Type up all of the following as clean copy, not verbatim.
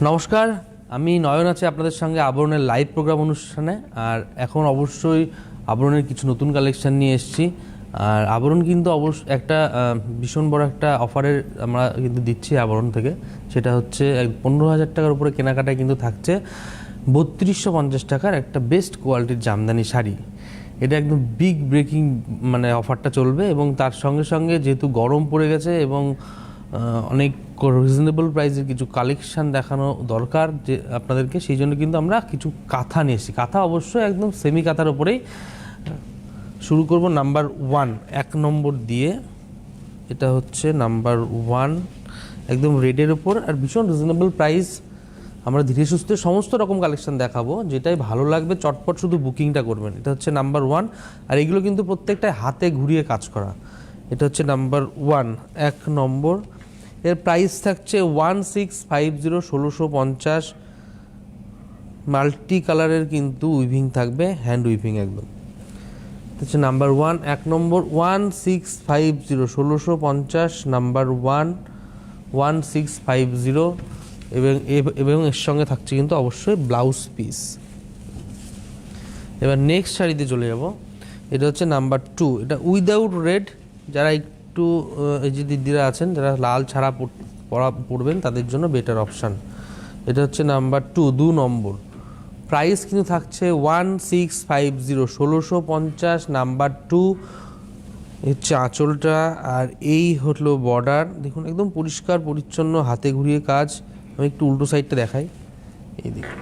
নমস্কার, আমি নয়ন আছি আপনাদের সঙ্গে আবরণের লাইভ প্রোগ্রাম অনুষ্ঠানে। আর এখন অবশ্যই আবরণের কিছু নতুন কালেকশন নিয়ে এসেছি। আর আবরণ কিন্তু একটা ভীষণ বড় একটা অফারের আমরা কিন্তু দিচ্ছি আবরণ থেকে। সেটা হচ্ছে 15,000 টাকার উপরে কেনাকাটায় কিন্তু থাকছে 3250 টাকার একটা বেস্ট কোয়ালিটির জামদানি শাড়ি। এটা একদম বিগ ব্রেকিং অফারটা চলবে, এবং তার সঙ্গে সঙ্গে যেহেতু গরম পড়ে গেছে এবং অনেক রিজনেবল প্রাইসের কিছু কালেকশান দেখানো দরকার যে আপনাদেরকে, সেই জন্য কিন্তু আমরা কিছু কাঁথা নিয়ে এসেছি। কাঁথা অবশ্যই একদম সেমি কাঁথার ওপরেই শুরু করব। নাম্বার 1 1 নম্বর দিয়ে, এটা হচ্ছে নাম্বার 1 একদম রেডের ওপর, আর ভীষণ রিজনেবল প্রাইস। আমরা ধীরে সুস্থে সমস্ত রকম কালেকশন দেখাবো, যেটাই ভালো লাগবে চটপট শুধু বুকিংটা করবেন। এটা হচ্ছে নাম্বার 1, আর এগুলো কিন্তু প্রত্যেকটাই হাতে ঘুরিয়ে কাজ করা। এটা হচ্ছে নাম্বার 1 1 নম্বর। এর প্রাইস থাকছে 1650, 1650। মাল্টি কালারের কিন্তু উইভিং থাকবে, হ্যান্ড উইভিং একদম। হচ্ছে নাম্বার 1 1 নম্বর 1650, 1650 নাম্বার 1 1650। এবং এর সঙ্গে থাকছে কিন্তু অবশ্যই ব্লাউজ পিস। এবার নেক্সট শাড়িতে চলে যাব। এটা হচ্ছে নাম্বার 2, এটা উইদাউট রেড। যারা একটু এই যে দিদিরা আছেন যারা লাল ছাড়া পরবেন, তাদের জন্য বেটার অপশান। এটা হচ্ছে নাম্বার 2 নম্বর। প্রাইস কিন্তু থাকছে 1650, 1650 নাম্বার 2। হচ্ছে আঁচলটা, আর এই হলো বর্ডার। দেখুন একদম পরিষ্কার পরিচ্ছন্ন হাতে ঘুরিয়ে কাজ। আমি একটু উল্টো সাইডটা দেখাই, এই দেখুন,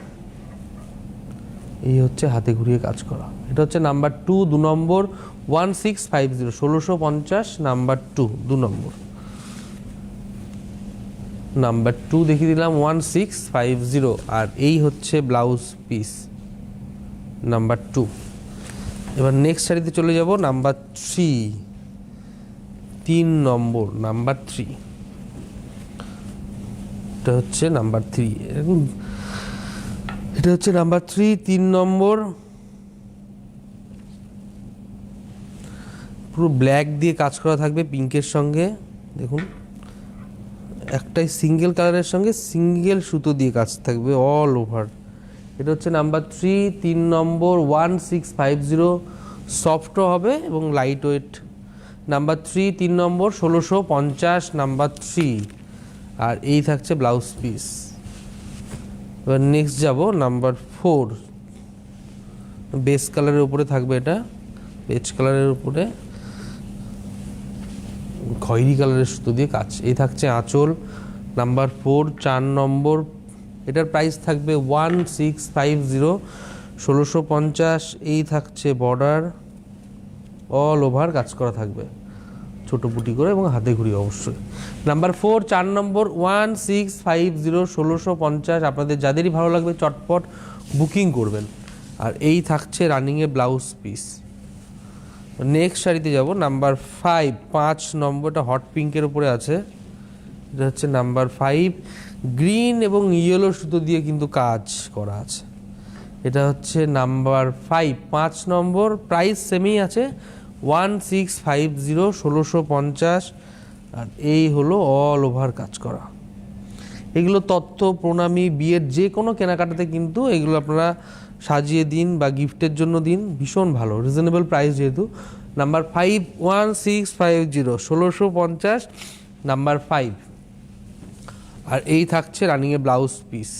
এই হচ্ছে হাতে ঘুরিয়ে কাজ করা। এটা হচ্ছে নাম্বার 2 নম্বর 1650, 1650 নাম্বার 2 নম্বর। নাম্বার 2 দেখিয়ে দিলাম 1650, আর এই হচ্ছে ব্লাউজ পিস নাম্বার 2। এবার নেক্সট শাড়িতে চলে যাব। নাম্বার 3 নম্বর, নাম্বার 3। এটা হচ্ছে নাম্বার 3, এটা হচ্ছে নাম্বার 3 নম্বর। পুরো ব্ল্যাক দিয়ে কাজ করা থাকবে পিঙ্কের সঙ্গে। দেখুন একটাই সিঙ্গেল কালারের সঙ্গে সিঙ্গেল সুতো দিয়ে কাজ থাকবে অল ওভার। এটা হচ্ছে নাম্বার 3 নম্বর 1650। সফটও হবে এবং লাইট ওয়েট। নাম্বার 3 নম্বর 1650 নাম্বার 3, আর এই থাকছে ব্লাউজ পিস। এবার নেক্সট যাব নাম্বার 4। বেস কালারের উপরে থাকবে, এটা বেজ কালারের উপরে খয়েরি কালারের সুতো দিয়ে কাজ। এই থাকছে আঁচল। নাম্বার 4 নম্বর। এটার প্রাইস থাকবে 1650, 1650। এই থাকছে বর্ডার, অল ওভার কাজ করা থাকবে ছোট পুটি করে এবং হাতে ঘুরি অবশ্যই। নাম্বার 4 নম্বর 1650, 1650। আপনাদের যাদেরই ভালো লাগবে চটপট বুকিং করবেন। আর এই থাকছে রানিংয়ে ব্লাউজ পিস। নেক্সট শাড়িতে যাব। নাম্বার 5 নম্বরটা হট পিঙ্কের উপরে আছে। এটা হচ্ছে নাম্বার 5, গ্রিন এবং ইয়েলো সুতো দিয়ে কিন্তু কাজ করা আছে। এটা হচ্ছে নাম্বার 5 নম্বর। প্রাইস সেমই আছে 1650, 1650। আর এই হলো অল ওভার কাজ করা। এগুলো তত্ত্ব, প্রণামী, বিয়ের যে কোনো কেনাকাটাতে কিন্তু এগুলো আপনারা সাজিয়ে দিন বা গিফটের জন্য দিন, ভীষণ ভালো রিজনেবল প্রাইস যেহেতু। Number 5 1650, 1650 number 5। আর এই থাকছে রানিংয়ে ব্লাউজ পিস।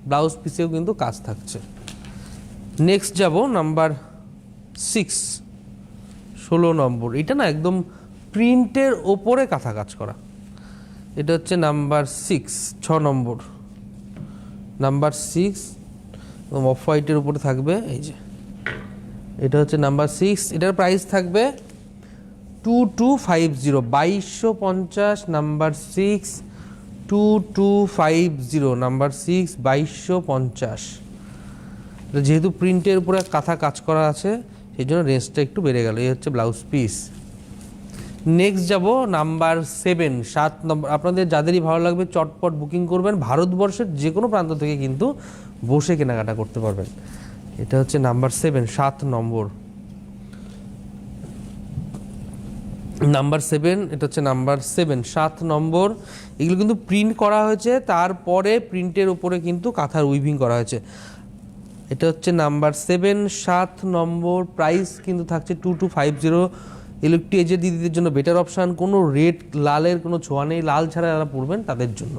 ব্লাউজ পিসেও কিন্তু কাজ থাকছে। নেক্সট যাব নাম্বার 6, 16 নম্বর। এটা না একদম প্রিন্টের ওপরে কাঁথা কাজ করা। এটা হচ্ছে নাম্বার 6 নম্বর। নাম্বার 6 অফ হোয়াইটের উপরে থাকবে, এই যে এটা হচ্ছে নাম্বার 6। এটার প্রাইস থাকবে 2250, 2250 নাম্বার 6, 2250 নাম্বার 6, 2250। যেহেতু প্রিন্টের উপরে কাঁথা কাজ করা আছে সেই জন্য রেঞ্জটা একটু বেড়ে গেল। এই হচ্ছে ব্লাউজ পিস। নেক্সট যাব নাম্বার 7 নম্বর। আপনাদের যাদেরই ভালো লাগবে চটপট বুকিং করবেন। ভারতবর্ষের যে কোনো প্রান্ত থেকে কিন্তু বসে কেনাকাটা করতে পারবেন। এটা হচ্ছে নাম্বার 7 নম্বর। নাম্বার 7, এটা হচ্ছে নাম্বার 7, 7 নম্বর। এগুলো কিন্তু প্রিন্ট করা হয়েছে, তারপরে প্রিন্টের উপরে কিন্তু কাঁথার উইভিং করা হয়েছে। এটা হচ্ছে নাম্বার 7, 7 নম্বর। প্রাইস কিন্তু থাকছে 2250। এগুলো একটু এজেড দিদিদের জন্য বেটার অপশান, কোনো রেড লালের কোনো ছোঁয়া নেই, লাল ছাড়া যারা পরবেন তাদের জন্য।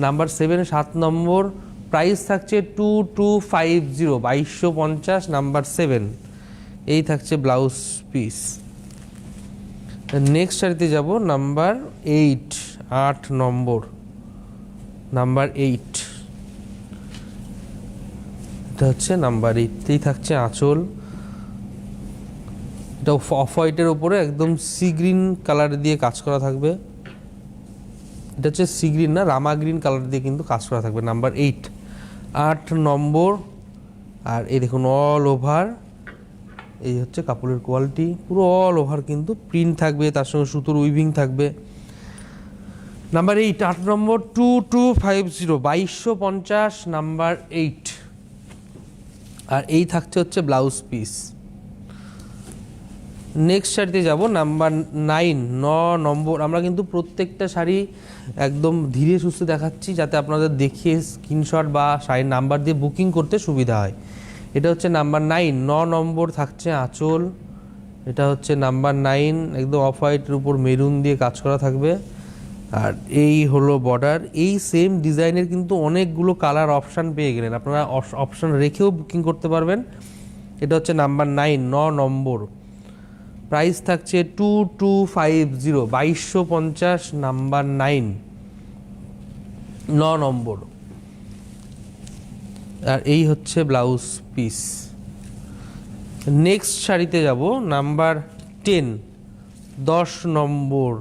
নাম্বার 7, 7 নম্বর। প্রাইস থাকছে 2250, 2250, নাম্বার 7। এই থাকছে ব্লাউজ পিস। নেক্সট শাড়িতে যাব, নাম্বার 8, 8 নম্বর। নাম্বার 8, এটা হচ্ছে নাম্বার 8। এই থাকছে আঁচল। এটা অফ হোয়াইটের ওপরে একদম সি গ্রিন কালার দিয়ে কাজ করা থাকবে। এটা হচ্ছে সি গ্রিন না, রামা গ্রিন কালার দিয়ে কিন্তু কাজ করা থাকবে। নাম্বার 8, 8 নম্বর। আর এই দেখুন অল ওভার, এই হচ্ছে কাপড়ের কোয়ালিটি, পুরো অল ওভার কিন্তু প্রিন্ট থাকবে, তার সঙ্গে সুতোর উইভিং থাকবে। নাম্বার 8, 8 নম্বর, 2250, 2250, নাম্বার 8। আর এই থাকছে হচ্ছে ব্লাউজ পিস। নেক্সট শাড়িতে যাব, নাম্বার 9, 9 নম্বর। আমরা কিন্তু প্রত্যেকটা শাড়ি একদম ধীরে সুস্থে দেখাচ্ছি, যাতে আপনাদের দেখিয়ে স্ক্রিনশট বা শাড়ির নাম্বার দিয়ে বুকিং করতে সুবিধা হয়। এটা হচ্ছে নাম্বার 9, 9 নম্বর। থাকছে আঁচল। এটা হচ্ছে নাম্বার 9, একদম অফ হোয়াইটের উপর মেরুন দিয়ে কাজ করা থাকবে। আর এই হলো বর্ডার। এই সেম ডিজাইনের কিন্তু অনেকগুলো কালার অপশান পেয়ে গেলেন, আপনারা অপশান রেখেও বুকিং করতে পারবেন। এটা হচ্ছে নাম্বার 9, 9 নম্বর। প্রাইস থাকছে 2250, 2250, নাম্বার 9, 9 নম্বর। আর এই হচ্ছে ব্লাউজ পিস। নেক্সট শাড়িতে যাব, নাম্বার 10, 10 নম্বর।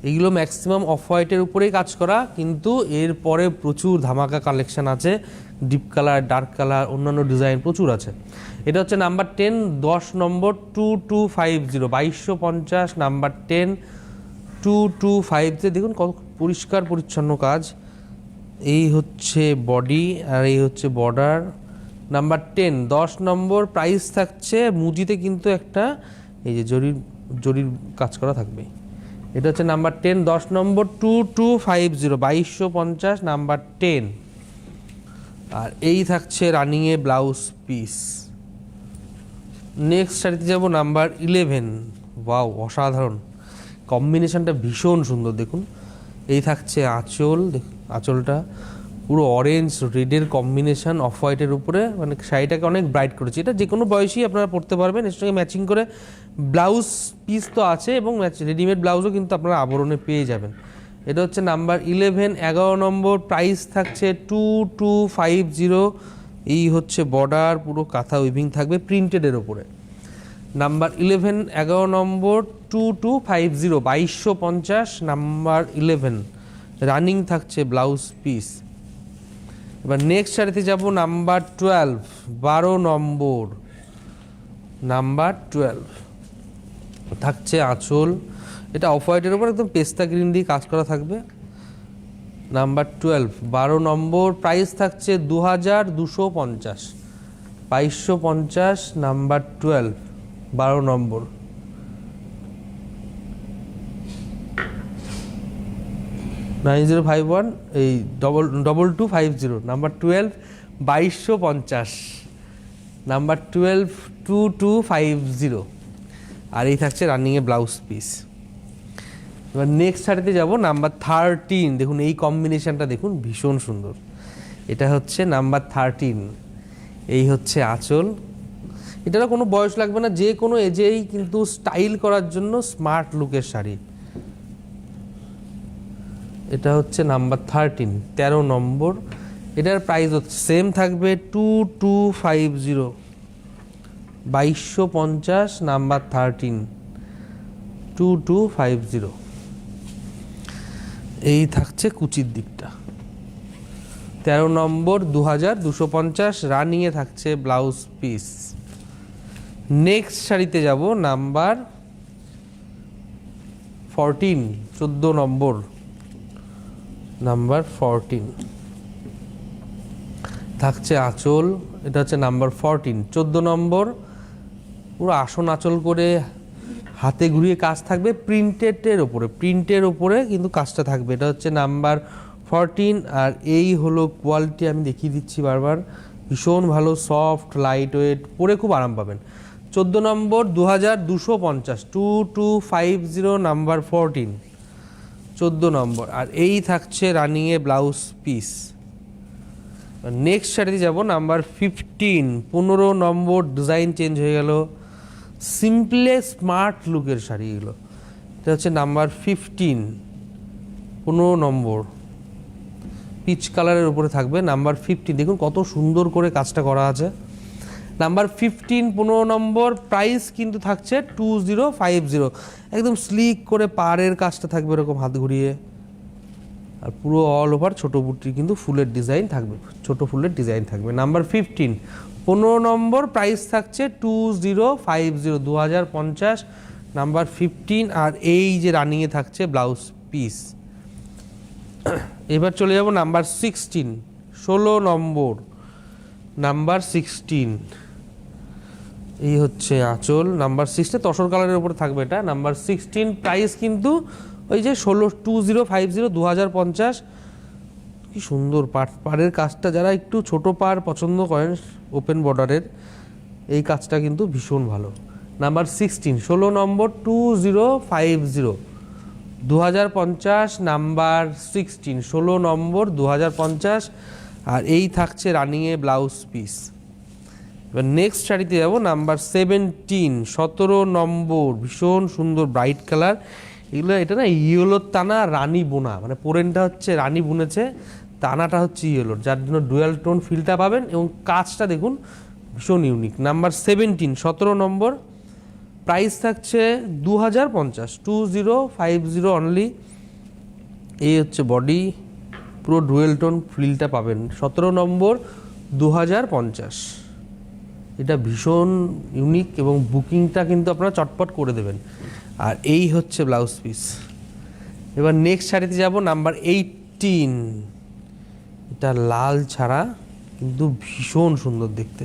এগুলো ম্যাক্সিমাম অফ হোয়াইটের উপরেই কাজ করা, কিন্তু এরপরে প্রচুর ধামাকা কালেকশন আছে, ডিপ কালার, ডার্ক কালার, অন্যান্য ডিজাইন প্রচুর আছে। এটা হচ্ছে নাম্বার 10, 10 নম্বর, 2250, 2250, নাম্বার 10, 2250। দেখুন কত পরিষ্কার পরিচ্ছন্ন কাজ। এই হচ্ছে বডি আর এই হচ্ছে বর্ডার। নাম্বার 10, 10 নম্বর। প্রাইস থাকছে মুজিতে কিন্তু একটা এই যে জরির কাজ করা থাকবে। এটা হচ্ছে নাম্বার 10, 10 নম্বর, 2250, 2250, নাম্বার 10। আর এই থাকছে রানিংয়ে ব্লাউজ পিস। নেক্সট শাড়িতে যাব, নাম্বার 11। ওয়াও, অসাধারণ কম্বিনেশনটা, ভীষণ সুন্দর। দেখুন এই থাকছে আঁচল, আঁচলটা পুরো অরেঞ্জ রেডের কম্বিনেশন অফ হোয়াইটের উপরে, মানে শাড়িটাকে অনেক ব্রাইট করেছে। এটা যে কোনো বয়সী আপনারা পরতে পারবেন। এর সঙ্গে ম্যাচিং করে ব্লাউজ পিস তো আছে, এবং রেডিমেড ব্লাউজও কিন্তু আপনারা আবরণে পেয়ে যাবেন। এটা হচ্ছে নাম্বার 11, 11 নম্বর। প্রাইস থাকছে 2250। এই হচ্ছে বর্ডার, পুরো কাঁথা উইভিং থাকবে প্রিন্টেডের ওপরে। নাম্বার 11, 11 নম্বর, 2250, 2250, নাম্বার 11। রানিং থাকছে ব্লাউজ পিস। এবার নেক্সট শাড়িতে যাব, নাম্বার 12, 12 নম্বর। নাম্বার 12 থাকছে আঁচল। এটা অফ হোয়াইটের উপর একদম পেস্তা গ্রিন দিয়ে কাজ করা থাকবে। নাম্বার 12, 12 নম্বর। প্রাইস থাকছে 2250, 2250, নাম্বার 12, 12 নম্বর। নাইন 051 এই 2250, নাম্বার 12, 2250, নাম্বার 12, 2250। আর এই থাকছে রানিংয়ে ব্লাউজ পিস। এবার নেক্সট শাড়িতে যাব, নাম্বার 13। দেখুন এই কম্বিনেশনটা দেখুন, ভীষণ সুন্দর। এটা হচ্ছে নাম্বার 13। এই হচ্ছে আঁচল। এটারও কোনো বয়স লাগবে না, যে কোনো এজেই কিন্তু স্টাইল করার জন্য স্মার্ট লুকের শাড়ি। এটা হচ্ছে নাম্বার 13, 13 নম্বর। এটার প্রাইস হচ্ছে সেম থাকবে 2250, 2250, নাম্বার 13, 2250। এই থাকছে কুচির দিকটা। 13 নম্বর, 2250, রানিংয়ে থাকছে ব্লাউজ পিস। নেক্সট শাড়িতে যাব, নাম্বার 14, 14 নম্বর। নাম্বার 14 থাকছে আঁচল। এটা হচ্ছে নাম্বার 14, 14 নম্বর। পুরো আসন আঁচল করে হাতে ঘুরিয়ে কাজ থাকবে, প্রিন্টের ওপরে কিন্তু কাজটা থাকবে। এটা হচ্ছে নাম্বার 14। আর এই হলো কোয়ালিটি, আমি দেখিয়ে দিচ্ছি বারবার, ভীষণ ভালো, সফট, লাইট ওয়েট, পরে খুব আরাম পাবেন। 14 নম্বর 2250, 2250 নাম্বার 14, 14 নম্বর। আর এই থাকছে রানিংয়ে ব্লাউজ পিস। নেক্সট শাড়িতে যাব, নাম্বার 15, 15 নম্বর। ডিজাইন চেঞ্জ হয়ে গেল, সিম্পলে স্মার্ট লুকের শাড়ি এগুলো। এটা হচ্ছে নাম্বার 15, 15 নম্বর, পিচ কালারের উপরে থাকবে। নাম্বার 15, দেখুন কত সুন্দর করে কাজটা করা আছে। নাম্বার 15, 15 নম্বর। প্রাইস কিন্তু থাকছে 2050, একদম স্লিক করে পাড়ের কাজটা থাকবে এরকম হাত ঘুরিয়ে, আর পুরো অল ওভার ছোটো বুটির কিন্তু ফুলের ডিজাইন থাকবে, ছোটো ফুলের ডিজাইন থাকবে। নাম্বার 15, 15 নম্বর। প্রাইস থাকছে 2050, 2050 নাম্বার 15। আর এই যে রানিংয়ে থাকছে ব্লাউজ পিস। এবার চলে যাব নাম্বার 16, 16 নম্বর, নাম্বার 16। এই হচ্ছে আঁচল, নাম্বার 16 তসর কালারের উপরে থাকবে এটা। নাম্বার 16, প্রাইস কিন্তু ওই যে 2050, 2050। কি সুন্দর পাড়ের কাজটা, যারা একটু ছোট পাড় পছন্দ করেন ওপেন বর্ডারের, এই কাজটা কিন্তু ভীষণ ভালো। নাম্বার 16, 16 নম্বর, 2050, 2050 নাম্বার 16, 16 নম্বর, 2050। আর এই থাকছে রানিংয়ে ব্লাউজ পিস। এবার নেক্সট শাড়িতে যাবো, নাম্বার 17, 17 নম্বর, ভীষণ সুন্দর ব্রাইট কালার এগুলো। এটা না ইয়েলোর টানা রানী বোনা, মানে পোরেনটা হচ্ছে রানী বুনেছে, টানাটা হচ্ছে ইয়েলোর, যার জন্য ডুয়াল টোন ফিলটা পাবেন এবং কাজটা দেখুন ভীষণ ইউনিক। নাম্বার 17, 17 নম্বর। প্রাইস থাকছে 2050, 2050 অনলি। এই হচ্ছে বডি, পুরো ডুয়েল টোন ফিলটা পাবেন। 17 নম্বর, 2050। এটা ভীষণ ইউনিক এবং বুকিংটা কিন্তু আপনারা চটপট করে দেবেন। আর এই হচ্ছে ব্লাউজ পিস। এবার নেক্সট শাড়িতে যাব, নাম্বার 18। এটা লাল ছাড়া কিন্তু ভীষণ সুন্দর দেখতে।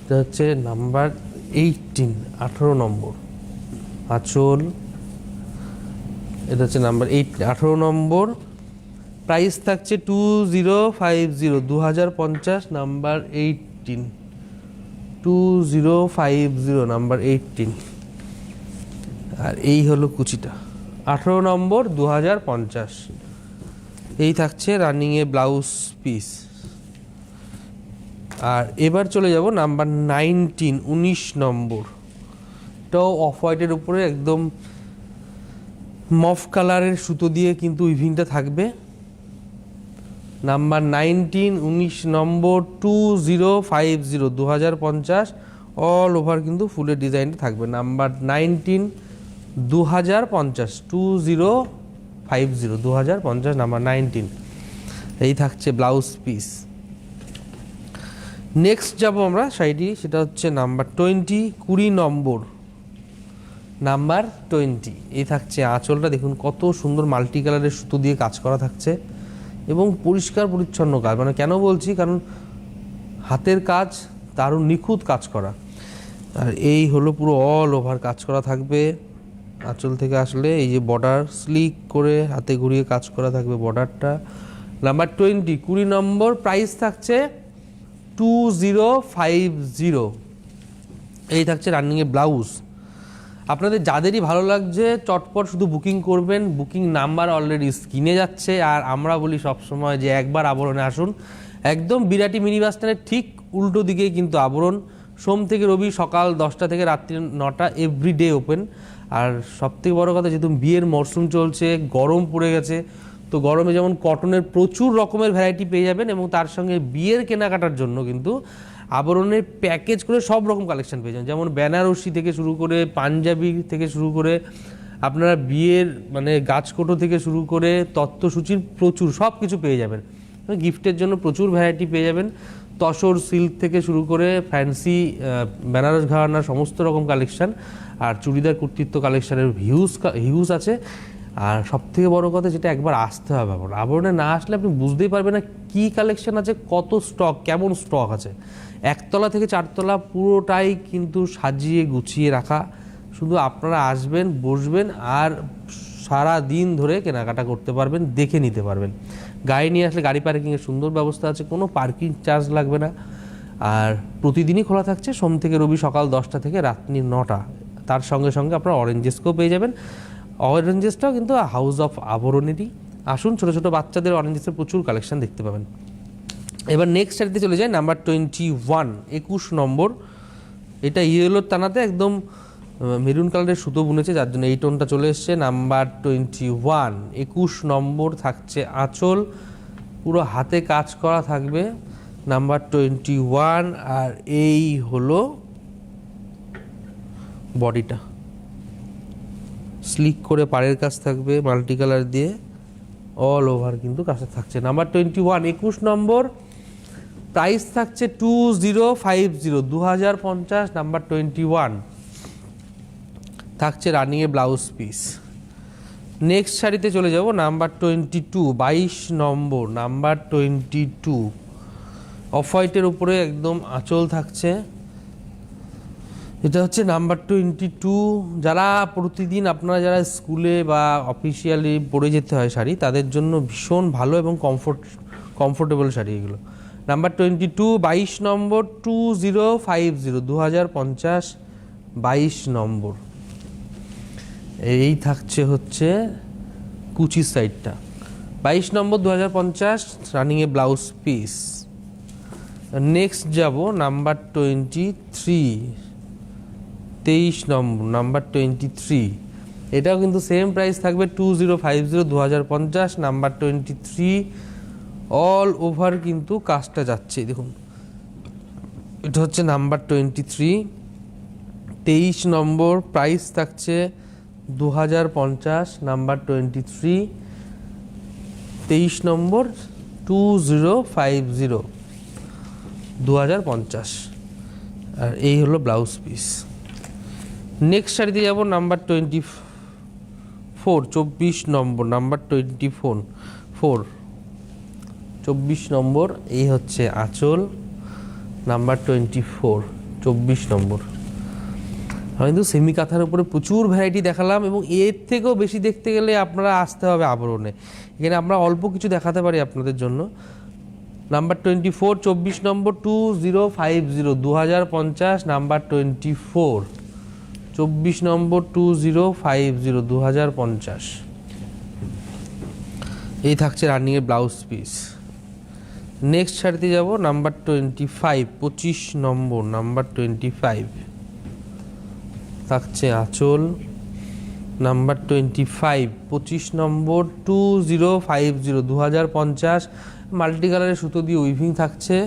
এটা হচ্ছে নাম্বার 18, 18 নম্বর আঁচল। এটা হচ্ছে নাম্বার 18 নম্বর। প্রাইস থাকছে 2050, 2050 নাম্বার 18, 2050 নাম্বার 18। আর এই হলো কুচিটা, 18 নম্বর, 2050। এই থাকছে রানিংয়ে ব্লাউজ পিস। আর এবার চলে যাব নাম্বার 19, 19 নম্বর। এটাও অফ হোয়াইটের উপরে একদম মফ কালারের সুতো দিয়ে কিন্তু উইভিংটা থাকবে। নাম্বার 19, 19 নম্বর, 2050, 2050 অল ওভার কিন্তু ফুলের ডিজাইনটা থাকবে। Number 19, 2050, 2050, 2050 number 19। এই থাকছে ব্লাউজ পিস। নেক্সট যাব আমরা শাড়িটি, সেটা হচ্ছে নাম্বার 20, 20 নম্বর, নাম্বার 20। এই থাকছে আঁচলটা, দেখুন কত সুন্দর মাল্টি কালারের সুতো দিয়ে কাজ করা থাকছে এবং পরিষ্কার পরিচ্ছন্ন কাজ। মানে কেন বলছি, কারণ হাতের কাজ দারুণ নিখুঁত কাজ করা। আর এই হলো পুরো অল ওভার কাজ করা থাকবে। আঁচল থেকে আসলে এই যে বর্ডার স্লিক করে হাতে ঘুরিয়ে কাজ করা থাকবে বর্ডারটা। নাম্বার 20, 20 নম্বর। প্রাইস থাকছে 2050। এই থাকছে রানিংয়ে ব্লাউজ। আপনাদের যাদেরই ভালো লাগছে চটপট শুধু বুকিং করবেন, বুকিং নাম্বার অলরেডি স্ক্রিনে যাচ্ছে। আর আমরা বলি সবসময় যে একবার আবরণে আসুন, একদম বিরাটি মিনি বাস স্ট্যান্ডের ঠিক উল্টো দিকেই কিন্তু আবরণ। সোম থেকে রবি সকাল 10টা থেকে রাত্রি 9টা, এভরিডে ওপেন। আর সবথেকে বড় কথা, যেহেতু বিয়ের মরশুম চলছে, গরম পড়ে গেছে, তো গরমে যেমন কটনের প্রচুর রকমের ভ্যারাইটি পেয়ে যাবেন এবং তার সঙ্গে বিয়ের কেনাকাটার জন্য কিন্তু আবরণের প্যাকেজ করে সব রকম কালেকশন পেয়ে যাবেন। যেমন বেনারসি থেকে শুরু করে, পাঞ্জাবি থেকে শুরু করে, আপনারা বিয়ের মানে গাছকোটো থেকে শুরু করে তত্ত্বসূচির প্রচুর সব কিছু পেয়ে যাবেন। গিফটের জন্য প্রচুর ভ্যারাইটি পেয়ে যাবেন। তসর সিল্ক থেকে শুরু করে ফ্যান্সি বেনারস ঘরানার সমস্ত রকম কালেকশান, আর চুড়িদার কর্তৃত্ব কালেকশানের হিউজ আছে। আর সবথেকে বড় কথা, যেটা একবার আসতে হবে আবরণে না আসলে আপনি বুঝতেই পারবেন না কী কালেকশান আছে, কত স্টক, কেমন স্টক আছে। একতলা থেকে চারতলা পুরোটাই কিন্তু সাজিয়ে গুছিয়ে রাখা, শুধু আপনারা আসবেন, বসবেন আর সারা দিন ধরে কেনাকাটা করতে পারবেন, দেখে নিতে পারবেন। গাড়ি নিয়ে আসলে গাড়ি পার্কিংয়ের সুন্দর ব্যবস্থা আছে, কোনো পার্কিং চার্জ লাগবে না। আর প্রতিদিনই খোলা থাকছে সোম থেকে রবি সকাল 10টা থেকে রাত্রি 9টা। তার সঙ্গে সঙ্গে আপনারা অরেঞ্জেসকেও পেয়ে যাবেন। অরেঞ্জেসটাও কিন্তু হাউস অফ আবরণেরই। আসুন, ছোটো ছোটো বাচ্চাদের অরেঞ্জেসের প্রচুর কালেকশন দেখতে পাবেন। এবার নেক্সট শাড়িতে চলে যায় নাম্বার 21, 21 নম্বর। এটা ইয়েলোর টানাতে একদম মেরুন কালারের সুতো বুনেছে, যার জন্য এই টোনটা চলে এসছে। নাম্বার 21, 21 নম্বর থাকছে আঁচল, পুরো হাতে কাজ করা থাকবে। নাম্বার 21, আর এই হলো বডিটা, স্লিক করে পাড়ের কাজ থাকবে মাল্টি কালার দিয়ে, অল ওভার কিন্তু কাজটা থাকছে। নাম্বার 21, 21 নম্বর, প্রাইস থাকছে 2050, 2050। নাম্বার 21 থাকছে রানিংয়ে ব্লাউজ পিস। নেক্সট শাড়িতে চলে যাব নাম্বার 22, 22 নম্বর। নাম্বার 22 অফ হোয়াইটের উপরে একদম আঁচল থাকছে। এটা হচ্ছে নাম্বার 22। যারা প্রতিদিন আপনারা যারা স্কুলে বা অফিসিয়ালি পরে যেতে হয় শাড়ি, তাদের জন্য ভীষণ ভালো এবং কমফোর্টেবল শাড়ি এগুলো। নাম্বার 22, 22 নম্বর, 2050, 2050, 22 নম্বর। এই থাকছে হচ্ছে কুচি সাইডটা, 22 নম্বর, 2050, রানিংয়ে ব্লাউজ পিস। নেক্সট যাব নাম্বার 23, 23 নম্বর। নাম্বার 23, এটাও কিন্তু সেম প্রাইস থাকবে 2050, 2050। নাম্বার 23 অল ওভার কিন্তু কাজটা যাচ্ছে, দেখুন এটা হচ্ছে নাম্বার 23, 23 নম্বর। প্রাইস থাকছে 2050। নাম্বার 23, 23 নম্বর, 2050, 2050। আর এই হলো ব্লাউজ পিস। নেক্সট শাড়িতে যাব নাম্বার 24, 24 নম্বর। নাম্বার 24, 24 নম্বর। এই হচ্ছে আঁচল। নাম্বার 24, 24 নম্বর। আমি কিন্তু সেমি কাঁথার উপরে প্রচুর ভ্যারাইটি দেখালাম, এবং এর থেকেও বেশি দেখতে গেলে আপনারা আসতে হবে আবরণে। এখানে আমরা অল্প কিছু দেখাতে পারি আপনাদের জন্য। নাম্বার 24, 24 নম্বর, 2050, 2050। নাম্বার 24, 24 নম্বর, 2050, 2050। এই থাকছে রানিংয়ের ব্লাউজ পিস। নেক্সট শাড়িতে যাব নাম্বার 25, 25 নম্বর। নাম্বার 25 থাকছে আঁচল। নাম্বার 25, 25 নম্বর, 2050, 2050। মাল্টি কালারের সুতো দিয়ে উইভিং থাকছে,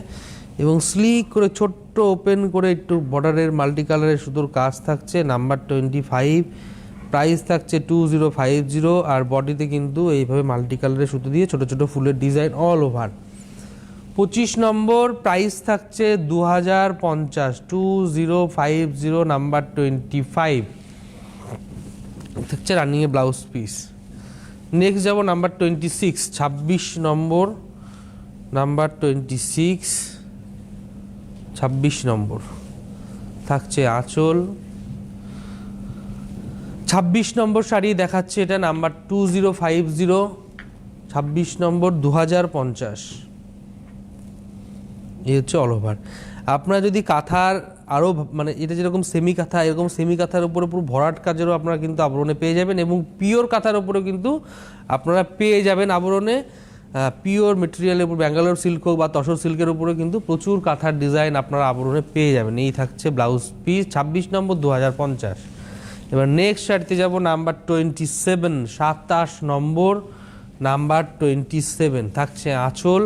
এবং স্লিক করে ছোট্ট ওপেন করে একটু বর্ডারের মাল্টি কালারের সুতোর কাজ থাকছে। নাম্বার 25, প্রাইস থাকছে 2050, আর বডিতে কিন্তু এইভাবে মাল্টি কালারের সুতো দিয়ে ছোট ছোট ফুলের ডিজাইন অল ওভার। 25 নম্বর, প্রাইস থাকছে 2050, 2050। নাম্বার 25 থাকছে রানিংয়ে ব্লাউজ পিস। নেক্সট যাব নাম্বার 26, 26 নম্বর। নাম্বার 26, 26 নম্বর থাকছে আঁচল। 26 নম্বর শাড়ি দেখাচ্ছে, এটা নাম্বার 2050, 26 নম্বর, 2050। এই হচ্ছে অল ওভার। আপনারা যদি কাঁথার আরও মানে এটা যেরকম সেমি কাঁথা, এরকম সেমি কাঁথার উপরে পুরো ভরাট কাজেরও আপনারা কিন্তু আবরণে পেয়ে যাবেন, এবং পিওর কাঁথার উপরেও কিন্তু আপনারা পেয়ে যাবেন আবরণে। পিওর মেটেরিয়ালের উপর ব্যাঙ্গালোর সিল্ক হোক বা তসর সিল্কের উপরে কিন্তু প্রচুর কাঁথার ডিজাইন আপনারা আবরণে পেয়ে যাবেন। এই থাকছে ব্লাউজ পিস, 26 নম্বর, 2050। এবার নেক্সট শাড়িতে যাব নাম্বার 27, 27 নম্বর। নাম্বার 27 থাকছে আঁচল।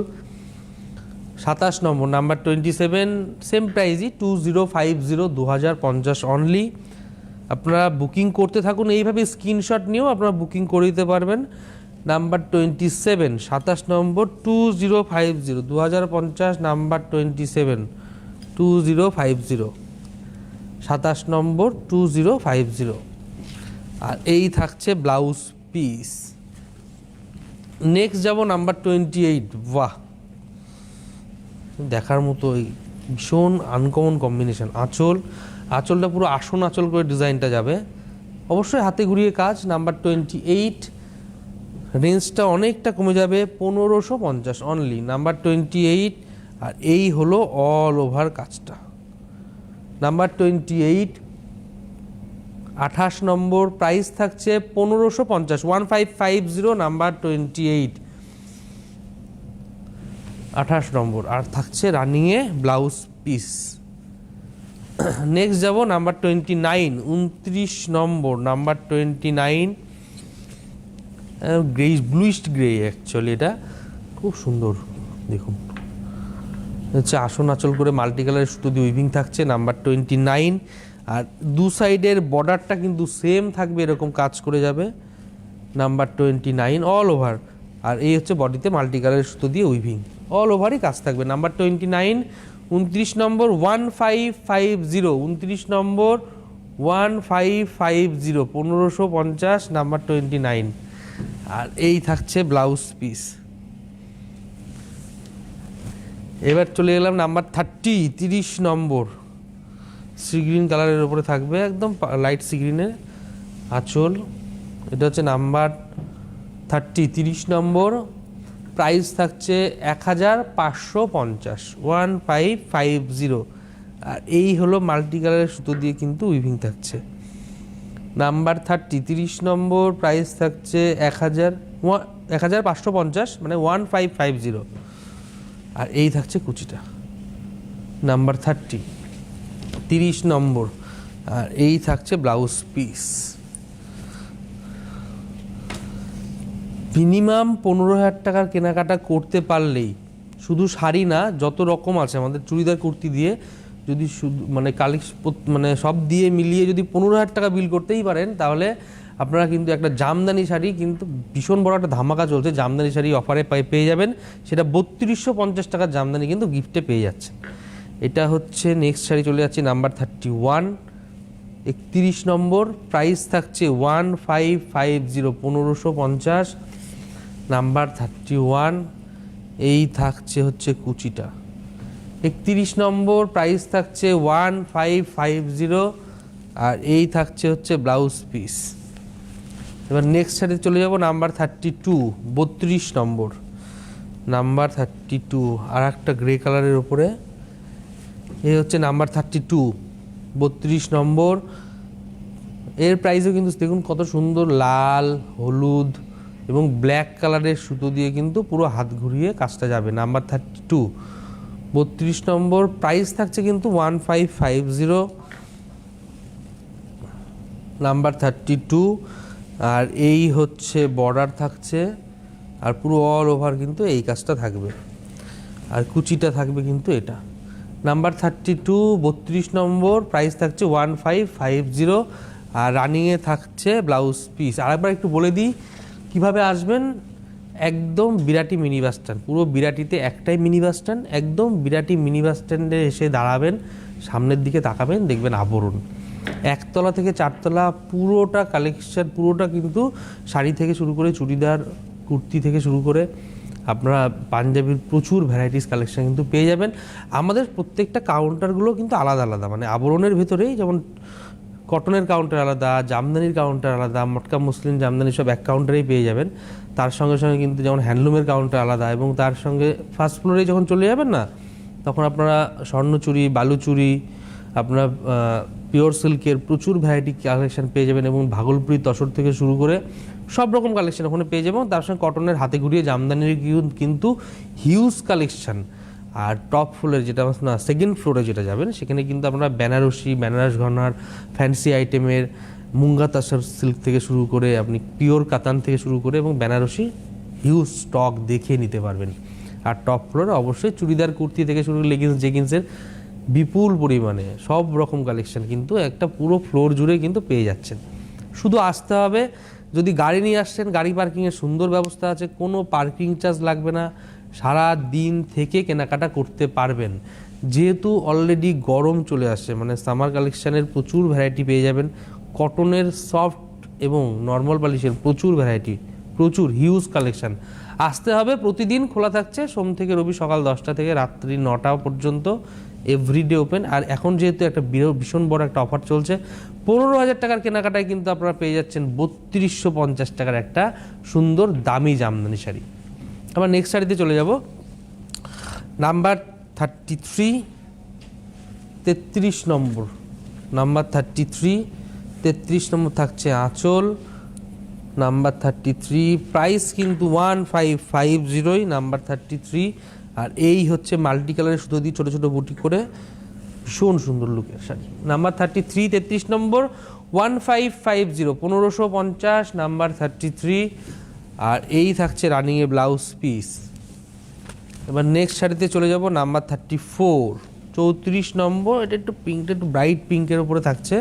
27 নম্বর, নাম্বার 27, সেম প্রাইসই 2050, 2050 অনলি। আপনারা বুকিং করতে থাকুন, এইভাবে স্ক্রিনশট নিয়েও আপনারা বুকিং করে দিতে পারবেন। নাম্বার 27, 27 নম্বর, 2050, 2050। নাম্বার 27, 2050, 27 নম্বর, 2050। আর এই থাকছে ব্লাউজ পিস। নেক্সট যাব নাম্বার 28। বাহ, দেখার মতো এই ভীষণ আনকমন কম্বিনেশন। আঁচল আঁচলটা পুরো আসন আঁচল করে ডিজাইনটা যাবে, অবশ্যই হাতে ঘুরিয়ে কাজ। নাম্বার 28, রেঞ্জটা অনেকটা কমে যাবে, 1550 অনলি, নাম্বার 28। আর এই হলো অল ওভার কাজটা। নাম্বার 28, 28 নম্বর, প্রাইস থাকছে 1550, 1550, নাম্বার 28, 28 নম্বর। আর থাকছে রানিংয়ে ব্লাউজ পিস। নেক্সট যাব number 29, 29 number, number 29, grey, bluish grey actually, এটা খুব সুন্দর দেখুন, হচ্ছে আসন আঁচল করে মাল্টি কালারের সুতো দিয়ে উইভিং থাকছে, নাম্বার 29। আর দু সাইডের বর্ডারটা কিন্তু সেম থাকবে, এরকম কাজ করে যাবে, নাম্বার 29 অল ওভার। আর এই হচ্ছে বডিতে মাল্টি কালারের সুতো দিয়ে উইভিং, অল ওভারই কাজ থাকবে। নাম্বার 29, 29 নম্বর, 1550, 29 নম্বর, 1550, 1550, নাম্বার 29। আর এই থাকছে ব্লাউজ পিস। এবার চলে গেলাম নাম্বার 30, 30 নম্বর, সি গ্রিন কালারের উপরে থাকবে, একদম লাইট সি গ্রিনের আঁচল। এটা হচ্ছে নাম্বার 30, 30 নম্বর, প্রাইস থাকছে 1550, 1550। আর এই হলো মাল্টি কালারের সুতো দিয়ে কিন্তু উইভিং থাকছে। নাম্বার 30, 30 নম্বর, প্রাইস থাকছে 1550, মানে 1550। আর এই থাকছে কুচিটা, নাম্বার 30, 30 নম্বর। আর এই থাকছে ব্লাউজ পিস। মিনিমাম 15,000 টাকার কেনাকাটা করতে পারলেই, শুধু শাড়ি না, যত রকম আছে আমাদের চুড়িদার কুর্তি দিয়ে, যদি শুধু মানে মানে সব দিয়ে মিলিয়ে যদি 15,000 টাকা বিল করতেই পারেন, তাহলে আপনারা কিন্তু একটা জামদানি শাড়ি, কিন্তু ভীষণ বড় একটা ধামাকা চলছে, জামদানি শাড়ি অফারে পেয়ে যাবেন। সেটা 3250 টাকার জামদানি কিন্তু গিফটে পেয়ে যাচ্ছে। এটা হচ্ছে নেক্সট শাড়ি। চলে যাচ্ছে নাম্বার 31, 31 নম্বর, প্রাইস থাকছে 1550, 1550, নাম্বার 31। এই থাকছে হচ্ছে কুচিটা, 31 নম্বর, প্রাইস থাকছে 1550। আর এই থাকছে হচ্ছে ব্লাউজ পিস। এবার নেক্সট শাড়ি চলে যাব নাম্বার 32, 32 নম্বর, নাম্বার 32, আর একটা গ্রে কালারের উপরে। এই হচ্ছে নাম্বার 32, 32 নম্বর। এর প্রাইসও কিন্তু দেখুন কত সুন্দর, লাল, হলুদ এবং ব্ল্যাক কালারের সুতো দিয়ে কিন্তু পুরো হাত ঘুরিয়ে কাজটা যাবে। নাম্বার 32, 32 নম্বর, প্রাইস থাকছে কিন্তু 1550, নাম্বার 32। আর এই হচ্ছে বর্ডার থাকছে, আর পুরো অল ওভার কিন্তু এই কাজটা থাকবে, আর কুচিটা থাকবে কিন্তু এটা। নাম্বার 32, 32 নম্বর, প্রাইস থাকছে 1550। আর রানিংয়ে থাকছে ব্লাউজ পিস। আরেকবার একটু বলে দিই কীভাবে আসবেন। একদম বিরাটি মিনি বাস স্ট্যান্ড, পুরো বিরাটিতে একটাই মিনি বাস স্ট্যান্ড, একদম বিরাটি মিনি বাস স্ট্যান্ডে এসে দাঁড়াবেন, সামনের দিকে তাকাবেন, দেখবেন আবরণ, একতলা থেকে চারতলা পুরোটা কালেকশন, পুরোটা কিন্তু শাড়ি থেকে শুরু করে চুড়িদার কুর্তি থেকে শুরু করে আপনারা পাঞ্জাবির প্রচুর ভ্যারাইটিস কালেকশন কিন্তু পেয়ে যাবেন। আমাদের প্রত্যেকটা কাউন্টারগুলো কিন্তু আলাদা আলাদা, মানে আবরণের ভেতরেই যেমন কটনের কাউন্টার আলাদা, জামদানির কাউন্টার আলাদা, মটকা মুসলিম জামদানি সব এক কাউন্টারেই পেয়ে যাবেন। তার সঙ্গে সঙ্গে কিন্তু যেমন হ্যান্ডলুমের কাউন্টার আলাদা, এবং তার সঙ্গে ফার্স্ট ফ্লোরে যখন চলে যাবেন না, তখন আপনারা স্বর্ণচুরি, বালুচুরি, আপনারা পিওর সিল্কের প্রচুর ভ্যারাইটি কালেকশন পেয়ে যাবেন, এবং ভাগলপুরি তসর থেকে শুরু করে সব রকম কালেকশন ওখানে পেয়ে যাবেন। তার সঙ্গে কটনের হাতে ঘুরিয়ে জামদানির কিন্তু হিউজ কালেকশন। আর টপ ফ্লোরে যেটা না, সেকেন্ড ফ্লোরে যেটা যাবেন, সেখানে কিন্তু আপনারা বেনারসি, বেনারস ঘনার, ফ্যান্সি আইটেমের, মুঙ্গা তাসর সিল্ক থেকে শুরু করে আপনি পিওর কাতান থেকে শুরু করে এবং বেনারসি হিউজ স্টক দেখে নিতে পারবেন। আর টপ ফ্লোরে অবশ্যই চুড়িদার কুর্তি থেকে শুরু করে লেগিংস, জেগিংসের বিপুল পরিমাণে সব রকম কালেকশন কিন্তু একটা পুরো ফ্লোর জুড়ে কিন্তু পেয়ে যাচ্ছেন। শুধু আসতে হবে। যদি গাড়ি নিয়ে আসছেন, গাড়ি পার্কিংয়ের সুন্দর ব্যবস্থা আছে, কোনো পার্কিং চার্জ লাগবে না, সারা দিন থেকে কেনাকাটা করতে পারবেন। যেহেতু অলরেডি গরম চলে আসছে, মানে সামার কালেকশানের প্রচুর ভ্যারাইটি পেয়ে যাবেন, কটনের সফট এবং নর্মাল বালিশের প্রচুর ভ্যারাইটি, প্রচুর হিউজ কালেকশান। আসতে হবে। প্রতিদিন খোলা থাকছে সোম থেকে রবি সকাল 10টা থেকে রাত্রি 9টা পর্যন্ত। Everyday open. আর এখন যেহেতু একটা ভীষণ বড় একটা অফার চলছে, 15,000 টাকার কেনাকাটায় কিন্তু আপনারা পেয়ে যাচ্ছেন 3250 টাকার একটা সুন্দর দামি জামদানি শাড়ি। আবার নেক্সট শাড়িতে চলে যাব, নাম্বার 33, 33 নম্বর, নাম্বার 33, 33 নম্বর থাকছে আঁচল, নাম্বার 33, প্রাইস কিন্তু 1550 নাম্বার 33। আর এই হচ্ছে মাল্টি কালারের সুতো দিয়ে ছোটো ছোটো বুটি করে ভীষণ সুন্দর লুকের শাড়ি। নাম্বার 33, 33 নম্বর, 1550, 1550 নাম্বার 33। আর এই থাকছে রানিংয়ে ব্লাউজ পিস। এবার নেক্সট শাড়িতে চলে যাব, নাম্বার 34, 34 নম্বর, এটা একটু পিঙ্কটা একটু ব্রাইট পিঙ্কের উপরে থাকছে।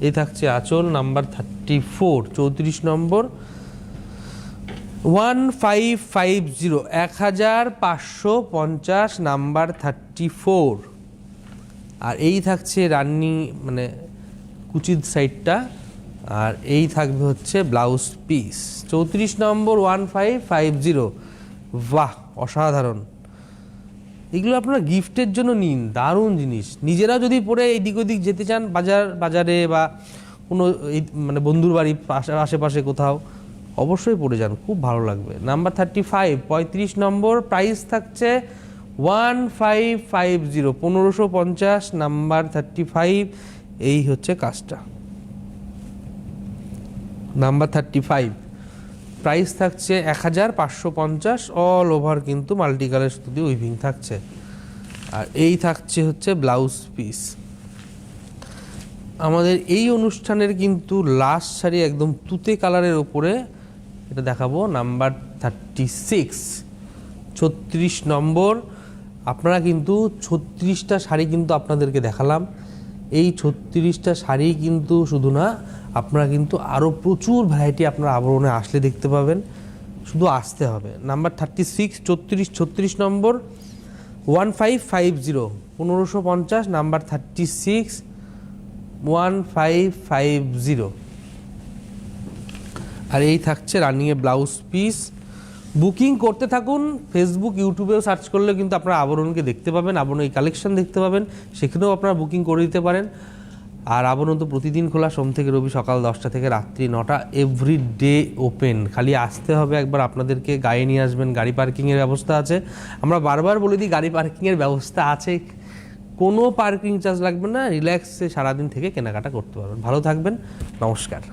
এই থাকছে আঁচল, নাম্বার 34, 34 নম্বর, 1550, 1550 নাম্বার 34। আর এই থাকছে রান্নি মানে কুচির সাইডটা, আর এই থাকবে হচ্ছে ব্লাউজ পিস। 34 নম্বর, 1550, বাহ অসাধারণ। এগুলো আপনারা গিফটের জন্য নিন, দারুণ জিনিস। নিজেরা যদি পরে এদিক ওদিক যেতে চান, বাজারে বা কোনো এই মানে বন্ধুর বাড়ি আশেপাশে কোথাও, অবশ্যই পরে যান, খুব ভালো লাগবে। নাম্বার 35, 35 নম্বর, প্রাইস থাকছে 1550, 1550 নাম্বার 35। এই হচ্ছে কাজটা, নাম্বার 35, প্রাইস থাকছে 1550, অল ওভার কিন্তু মাল্টি কালার সুতো দিয়ে উইভিং থাকছে। আর এই থাকছে হচ্ছে ব্লাউজ পিস। আমাদের এই অনুষ্ঠানের কিন্তু লাস্ট শাড়ি একদম তুতে কালারের ওপরে এটা দেখাবো, নাম্বার 36, 36 নম্বর। আপনারা কিন্তু 36টা শাড়ি কিন্তু আপনাদেরকে দেখালাম। এই 36টা শাড়ি কিন্তু শুধু না, আপনারা কিন্তু আরও প্রচুর ভ্যারাইটি আপনারা আবরণে আসলে দেখতে পাবেন, শুধু আসতে হবে। নাম্বার 36, 36 নম্বর, 1550, 1550 নাম্বার 36, 1550। আর এই থাকছে রানিংয়ে ব্লাউজ পিস। বুকিং করতে থাকুন, ফেসবুক ইউটিউবেও সার্চ করলে কিন্তু আপনারা আবরণকে দেখতে পাবেন, আবরণ এই কালেকশন দেখতে পাবেন, সেখানেও আপনারা বুকিং করে দিতে পারেন। আর আবরণ তো প্রতিদিন খোলা, সোম থেকে রবি সকাল 10টা থেকে রাত্রি 9টা, এভরি ডে ওপেন। খালি আসতে হবে একবার, আপনাদেরকে গাড়ি নিয়ে আসবেন, গাড়ি পার্কিংয়ের ব্যবস্থা আছে। আমরা বারবার বলে দিই গাড়ি পার্কিংয়ের ব্যবস্থা আছে, কোনো পার্কিং চার্জ লাগবে না, রিল্যাক্সে সারাদিন থেকে কেনাকাটা করতে পারবেন। ভালো থাকবেন, নমস্কার।